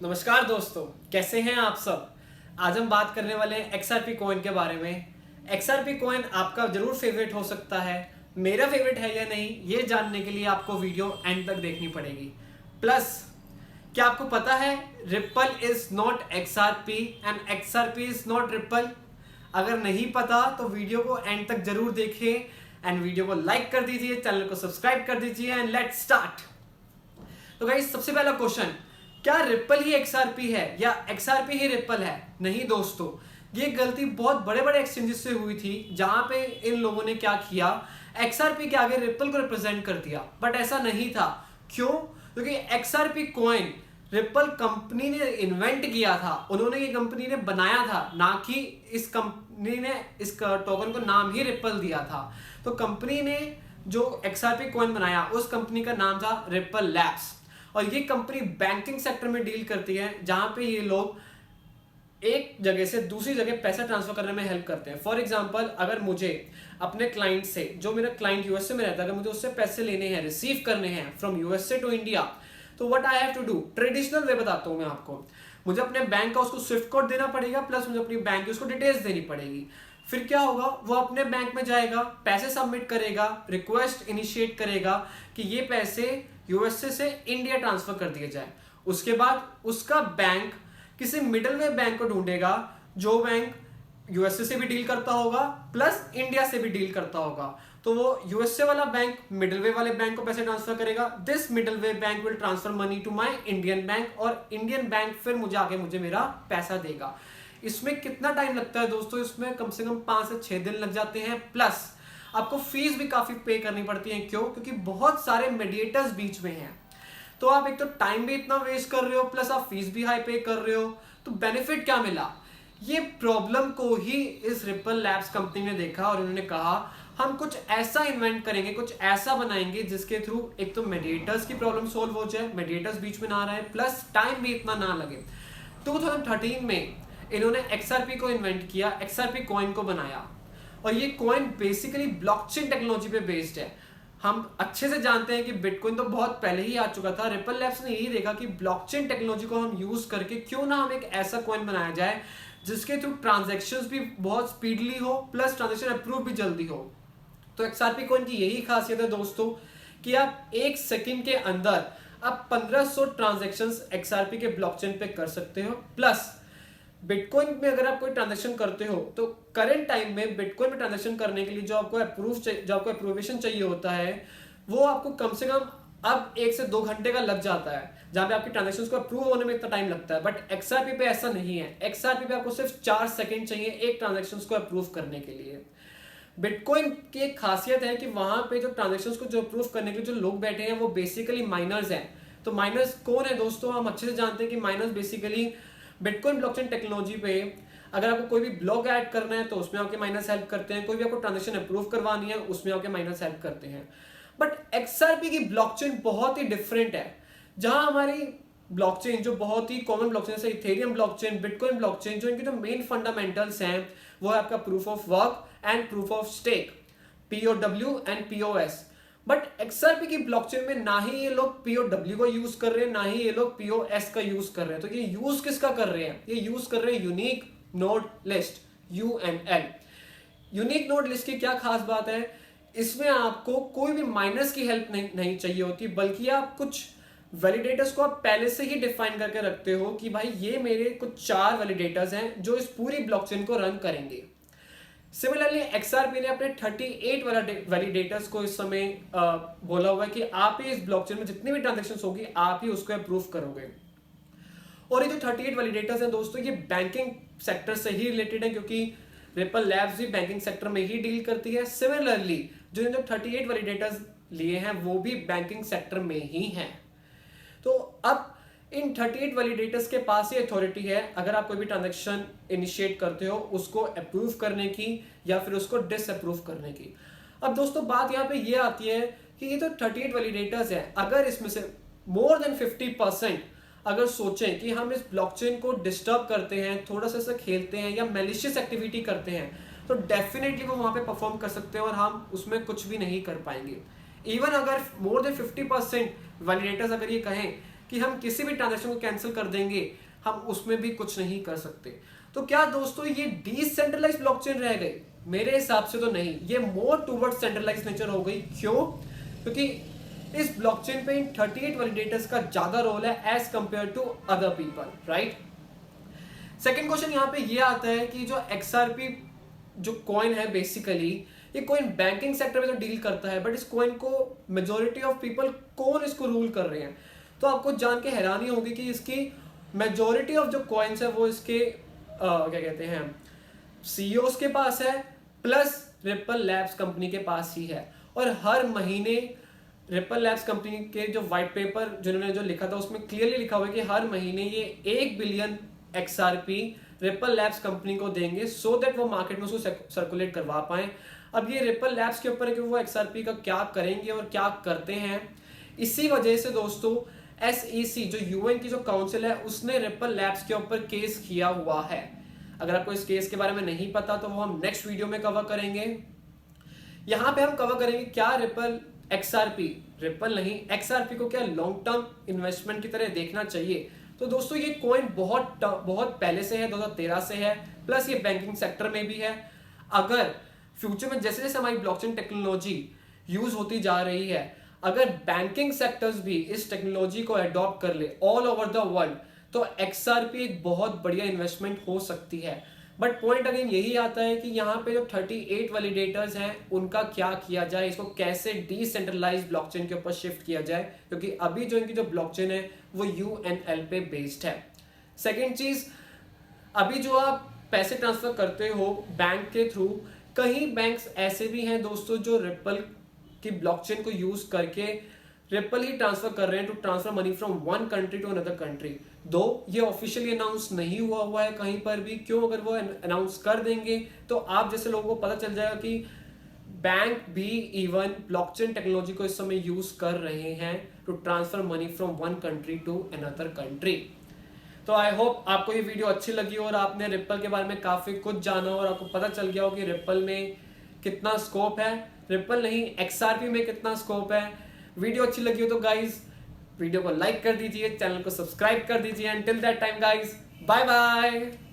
नमस्कार दोस्तों, कैसे हैं आप सब। आज हम बात करने वाले हैं XRP कॉइन के बारे में। XRP कॉइन आपका जरूर फेवरेट हो सकता है, मेरा फेवरेट है या नहीं, ये जानने के लिए आपको वीडियो एंड तक देखनी पड़ेगी। प्लस क्या आपको पता है ripple is not XRP and XRP is not ripple. अगर नहीं पता तो वीडियो को एंड तक जरूर देखिए एंड वीडियो को लाइक कर दीजिए, चैनल को सब्सक्राइब कर दीजिए एंड लेट्स स्टार्ट। तो गाइस, सबसे पहला क्वेश्चन, क्या रिपल ही XRP है या XRP ही रिपल है? नहीं दोस्तों, ये गलती बहुत बड़े बड़े एक्सचेंजेस से हुई थी, जहां पे इन लोगों ने क्या किया, XRP के आगे रिपल को रिप्रेजेंट कर दिया। बट ऐसा नहीं था। क्यों? क्योंकि XRP कॉइन रिपल कंपनी ने इन्वेंट किया था, उन्होंने ये कंपनी ने बनाया था, ना कि इस कंपनी ने इस टोकन को नाम ही रिपल दिया था। तो कंपनी ने जो XRP कॉइन बनाया उस कंपनी का नाम था रिपल लैब्स, और ये कंपनी बैंकिंग सेक्टर में डील करती है, जहां पे ये लोग एक जगह से दूसरी जगह पैसा ट्रांसफर करने में हेल्प करते हैं। फॉर एग्जांपल, अगर मुझे अपने क्लाइंट से, जो मेरा क्लाइंट यूएसए में रहता है, अगर मुझे उससे पैसे लेने हैं, रिसीव करने हैं फ्रॉम यूएसए टू इंडिया, तो what I have to do, traditional way बताता हूं मैं आपको। मुझे अपने बैंक का उसको स्विफ्ट कोड देना पड़ेगा, प्लस मुझे अपनी बैंक की उसको डिटेल्स देनी पड़ेगी। फिर क्या होगा, वो अपने बैंक में जाएगा, पैसे सबमिट करेगा, रिक्वेस्ट इनिशिएट करेगा कि ये पैसे यूएसए से इंडिया ट्रांसफर कर दिए जाए। उसके बाद उसका बैंक किसी मिडलवे बैंक को ढूंढेगा, जो बैंक यूएसए से भी डील करता होगा प्लस इंडिया से भी डील करता होगा। तो वो यूएसए वाला बैंक मिडलवे वाले बैंक को पैसे ट्रांसफर करेगा। This middle way bank will transfer money to my Indian bank, और इंडियन बैंक फिर मुझे मेरा पैसा देगा। इसमें कितना टाइम लगता है दोस्तों? इसमें कम से कम 5 से 6 दिन लग जाते हैं, प्लस आपको फीस भी काफी पे करनी पड़ती है। क्यों? क्योंकि बहुत सारे मीडिएटर्स बीच में हैं। तो आप एक तो टाइम भी इतना वेस्ट कर रहे हो, प्लस आप फीस भी हाई पे कर रहे हो। तो बेनिफिट क्या मिला? ये प्रॉब्लम को ही इस रिपल लैब्स कंपनी ने देखा और उन्होंने कहा हम कुछ ऐसा इन्वेंट करेंगे, कुछ ऐसा बनाएंगे जिसके थ्रू एक तो मीडिएटर्स की प्रॉब्लम सोल्व हो जाए, मीडिएटर्स बीच में ना रहे, प्लस टाइम भी इतना ना लगे। 2013 में इन्होंने XRP को इन्वेंट किया, XRP कॉइन को बनाया, और ये कॉइन बेसिकली ब्लॉकचेन टेक्नोलॉजी पे बेस्ड है। हम अच्छे से जानते हैं कि बिटकॉइन तो बहुत पहले ही आ चुका था। रिपल लैब्स ने यही देखा कि ब्लॉकचेन टेक्नोलॉजी को हम यूज करके क्यों ना हम एक ऐसा कॉइन बनाया जाए जिसके थ्रू ट्रांजैक्शंस भी बहुत स्पीडली हो, प्लस ट्रांजैक्शन अप्रूव भी जल्दी हो। तो XRP कॉइन की यही खासियत है दोस्तों कि आप 1 सेकंड के अंदर आप 1500 ट्रांजैक्शंस XRP के ब्लॉकचेन पे कर सकते हो। प्लस बिटकॉइन में अगर आप कोई ट्रांजैक्शन करते हो तो करंट टाइम में बिटकॉइन में ट्रांजैक्शन करने के लिए जो आपको अप्रूवेशन चाहिए होता है, वो आपको कम से कम अब 1 से 2 घंटे का लग जाता है, जहां पे आपकी ट्रांजैक्शंस को अप्रूव होने में इतना टाइम लगता है। बट XRP पे ऐसा नहीं है। XRP पे आपको सिर्फ 4 सेकंड चाहिए एक ट्रांजैक्शंस को अप्रूव करने के लिए। बिटकॉइन की एक खासियत है कि वहां पे जो ट्रांजैक्शंस को जो अप्रूव करने के लिए जो लोग बैठे हैं वो बेसिकली माइनर्स हैं। तो माइनर्स कौन है दोस्तों? हम अच्छे से जानते हैं कि miners basically bitcoin blockchain technology पे अगर आपको कोई भी ब्लॉक ऐड करना है तो उसमें आपके माइनर्स हेल्प करते हैं, कोई भी आपको ट्रांजैक्शन अप्रूव करवानी है उसमें आपके माइनर्स हेल्प करते हैं। बट XRP की ब्लॉकचेन बहुत ही डिफरेंट है, जहां हमारी ब्लॉकचेन जो बहुत ही कॉमन ब्लॉकचेन है, इथेरियम ब्लॉकचेन, बिटकॉइन ब्लॉकचेन, जो इनके जो मेन फंडामेंटल्स हैं वो है आपका proof of work and proof of stake, POW and POS। But XRP की ब्लॉकचेन में ना ही ये लोग POW को यूज कर रहे हैं, ना ही ये लोग POS का यूज कर रहे हैं। तो ये यूज किसका कर रहे हैं? ये यूज कर रहे हैं unique node list, UNL। Unique node list की क्या खास बात है? इसमें आपको कोई भी माइनर्स की हेल्प नहीं चाहिए होती, बल्कि आप कुछ वैलिडेटर्स को आप पहले से ही डिफाइन करके रखते हो कि भाई ये मेरे कुछ 4 वैलिडेटर्स हैं जो इस पूरी ब्लॉकचेन को रन करेंगे। सिमिलरली XRP ने अपने 38 वैलिडेटर्स को इस समय बोला हुआ है कि आप ही इस ब्लॉकचेन में जितनी भी ट्रांजैक्शंस होगी आप ही उसको अप्रूव करोगे। और ये जो 38 वैलिडेटर्स हैं दोस्तों, ये बैंकिंग सेक्टर से ही रिलेटेड है, क्योंकि रिपल लैब्स भी बैंकिंग सेक्टर में ही डील करती है। सिमिलरली जो 38 वैलिडेटर्स लिए हैं वो भी बैंकिंग सेक्टर में ही हैं। तो अब इन 38 वैलिडेटर्स के पास ये अथॉरिटी है, अगर आप कोई भी ट्रांजैक्शन इनिशिएट करते हो उसको अप्रूव करने की या फिर उसको डिसअप्रूव करने की। अब दोस्तों बात यहाँ पे ये आती है कि ये तो 38 वैलिडेटर्स हैं, अगर इसमें से मोर देन 50% अगर सोचें कि हम इस ब्लॉकचेन को डिस्टर्ब करते हैं, थोड़ा सा खेलते हैं या मैलिशियस एक्टिविटी करते हैं, तो डेफिनेटली वो वहां पे परफॉर्म कर सकते हैं और हम उसमें कुछ भी नहीं कर पाएंगे। इवन अगर मोर देन 50% वैलिडेटर्स अगर ये कहें कि हम किसी भी ट्रांजैक्शन को कैंसिल कर देंगे, हम उसमें भी कुछ नहीं कर सकते। तो क्या दोस्तों ये डिसेंट्रलाइज्ड ब्लॉकचेन रह गई? मेरे हिसाब से तो नहीं, ये मोर टुवर्ड्स सेंट्रलाइज्ड नेचर हो गई। क्यों? क्योंकि इस ब्लॉकचेन पे इन 38 वैलिडेटर्स का ज्यादा रोल है as compare to other people, right. Second question यहाँ पे ये आता है कि जो XRP जो कॉइन है, बेसिकली ये कॉइन बैंकिंग सेक्टर में तो डील करता है, बट इस कॉइन को मेजोरिटी ऑफ पीपल कौन इसको रूल कर रहे हैं? तो आपको जान के हैरानी होगी कि इसकी मेजोरिटी ऑफ जो कॉइन्स है वो इसके क्या कहते हैं CEOs के पास है, प्लस रिपल लैब्स कंपनी के पास ही है। और हर महीने रिपल लैब्स कंपनी के जो व्हाइट पेपर जिन्होंने जो लिखा था उसमें क्लियरली लिखा हुआ है कि हर महीने ये 1 billion XRP ripple labs company को देंगे, सो दैट वो मार्केट में उसको सर्कुलेट करवा पाए। अब ये रिपल लैब्स के ऊपर है कि वो XRP का क्या करेंगे और क्या करते हैं। इसी वजह से दोस्तों SEC जो UN की जो काउंसिल है उसने रिपल लैब्स के ऊपर केस किया हुआ है। अगर आपको इस केस के बारे में नहीं पता तो वो हम नेक्स्ट वीडियो में कवर करेंगे। यहाँ पे हम कवर करेंगे क्या रिपल नहीं XRP को क्या लॉन्ग टर्म इन्वेस्टमेंट की तरह देखना चाहिए। तो दोस्तों ये कॉइन बहुत पहले से है, 2013 से है, प्लस ये बैंकिंग सेक्टर में भी है। अगर फ्यूचर में जैसे जैसे हमारी ब्लॉकचेन टेक्नोलॉजी यूज होती जा रही है, अगर बैंकिंग सेक्टर्स भी इस टेक्नोलॉजी को अडॉप्ट कर ले ऑल ओवर द वर्ल्ड, तो XRP एक बहुत बढ़िया इन्वेस्टमेंट हो सकती है। बट पॉइंट अगेन यही आता है कि यहाँ पे जो 38 वैलिडेटर्स हैं उनका क्या किया जाए, इसको कैसे डिसेंट्रलाइज्ड ब्लॉकचेन के ऊपर शिफ्ट किया जाए, क्योंकि अभी जो इनकी जो ब्लॉकचेन है वो UNL पे बेस्ड है। सेकेंड चीज, अभी जो आप पैसे ट्रांसफर करते हो बैंक के थ्रू, कई बैंक्स ऐसे भी हैं दोस्तों जो रिपल की ब्लॉकचेन को यूज करके रिपल ही ट्रांसफर कर रहे हैं to transfer money from one country to another country. दो ये ऑफिशियली अनाउंस नहीं हुआ है कहीं पर भी। क्यों? अगर वो अनाउंस कर देंगे तो आप जैसे लोगों को पता चल जाएगा कि बैंक भी इवन ब्लॉकचेन टेक्नोलॉजी को इस समय यूज कर रहे हैं to transfer money from one country to another country. तो आई होप आपको ये वीडियो अच्छी लगी और आपने रिपल के बारे में काफी कुछ जाना और आपको पता चल गया हो कि रिपल में कितना स्कोप है, रिपल नहीं XRP में कितना स्कोप है। वीडियो अच्छी लगी हो तो गाइज वीडियो को लाइक कर दीजिए, चैनल को सब्सक्राइब कर दीजिए। And till that time guys, bye bye.